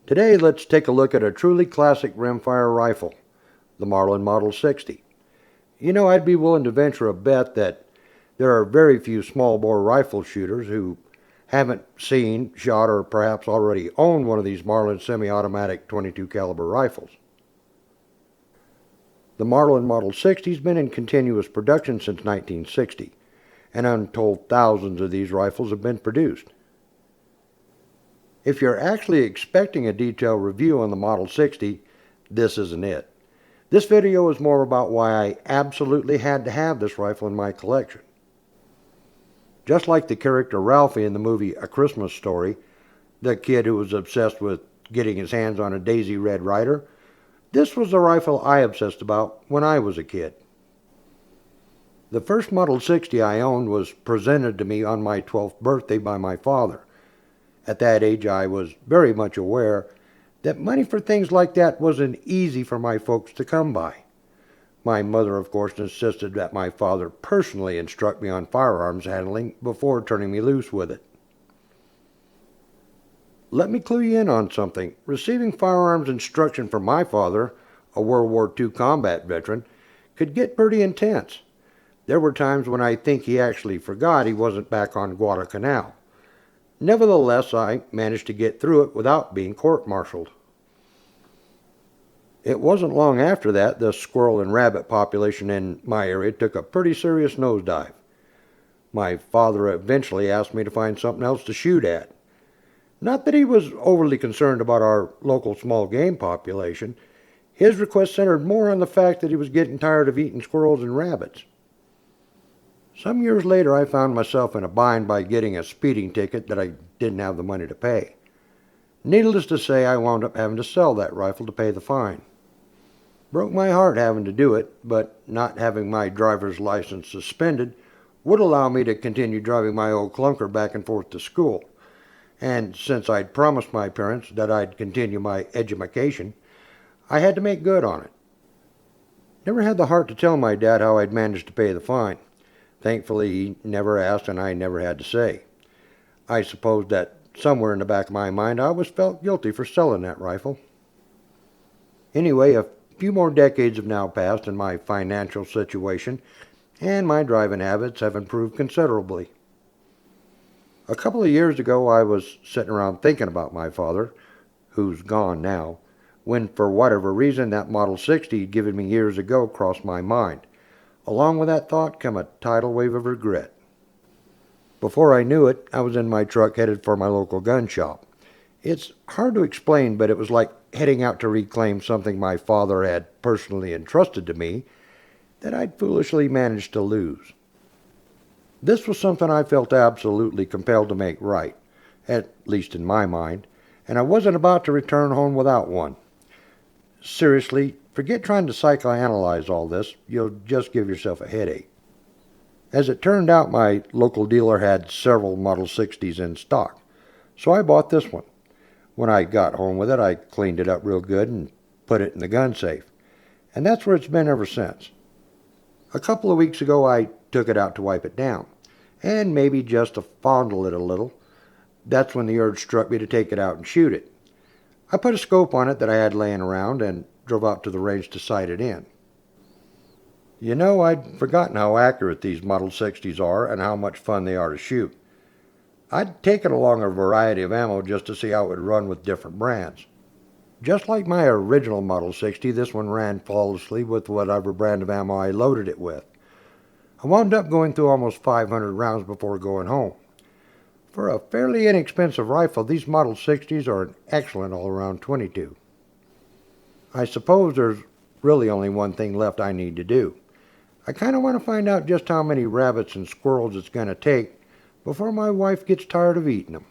Today, let's take a look at a truly classic rimfire rifle, the Marlin Model 60. You know, I'd be willing to venture a bet that there are very few small-bore rifle shooters who haven't seen, shot, or perhaps already own one of these Marlin semi-automatic 22 caliber rifles. The Marlin Model 60 has been in continuous production since 1960, and untold thousands of these rifles have been produced. If you're actually expecting a detailed review on the Model 60, this isn't it. This video is more about why I absolutely had to have this rifle in my collection. Just like the character Ralphie in the movie A Christmas Story, the kid who was obsessed with getting his hands on a Daisy Red Ryder, this was the rifle I obsessed about when I was a kid. The first Model 60 I owned was presented to me on my 12th birthday by my father. At that age, I was very much aware that money for things like that wasn't easy for my folks to come by. My mother, of course, insisted that my father personally instruct me on firearms handling before turning me loose with it. Let me clue you in on something. Receiving firearms instruction from my father, a World War II combat veteran, could get pretty intense. There were times when I think he actually forgot he wasn't back on Guadalcanal. Nevertheless, I managed to get through it without being court-martialed. It wasn't long after that the squirrel and rabbit population in my area took a pretty serious nosedive. My father eventually asked me to find something else to shoot at. Not that he was overly concerned about our local small game population. His request centered more on the fact that he was getting tired of eating squirrels and rabbits. Some years later, I found myself in a bind by getting a speeding ticket that I didn't have the money to pay. Needless to say, I wound up having to sell that rifle to pay the fine. Broke my heart having to do it, but not having my driver's license suspended would allow me to continue driving my old clunker back and forth to school. And since I'd promised my parents that I'd continue my education, I had to make good on it. Never had the heart to tell my dad how I'd managed to pay the fine. Thankfully, he never asked and I never had to say. I suppose that somewhere in the back of my mind I always felt guilty for selling that rifle. Anyway, a few more decades have now passed and my financial situation and my driving habits have improved considerably. A couple of years ago I was sitting around thinking about my father, who's gone now, when for whatever reason that Model 60 he'd given me years ago crossed my mind. Along with that thought came a tidal wave of regret. Before I knew it, I was in my truck headed for my local gun shop. It's hard to explain, but it was like heading out to reclaim something my father had personally entrusted to me that I'd foolishly managed to lose. This was something I felt absolutely compelled to make right, at least in my mind, and I wasn't about to return home without one. Seriously, forget trying to psychoanalyze all this. You'll just give yourself a headache. As it turned out, my local dealer had several Model 60s in stock, so I bought this one. When I got home with it, I cleaned it up real good and put it in the gun safe, and that's where it's been ever since. A couple of weeks ago, I took it out to wipe it down, and maybe just to fondle it a little. That's when the urge struck me to take it out and shoot it. I put a scope on it that I had laying around and drove out to the range to sight it in. You know, I'd forgotten how accurate these Model 60s are and how much fun they are to shoot. I'd taken along a variety of ammo just to see how it would run with different brands. Just like my original Model 60, this one ran flawlessly with whatever brand of ammo I loaded it with. I wound up going through almost 500 rounds before going home. For a fairly inexpensive rifle, these Model 60s are an excellent all-around 22. I suppose there's really only one thing left I need to do. I kind of want to find out just how many rabbits and squirrels it's going to take before my wife gets tired of eating them.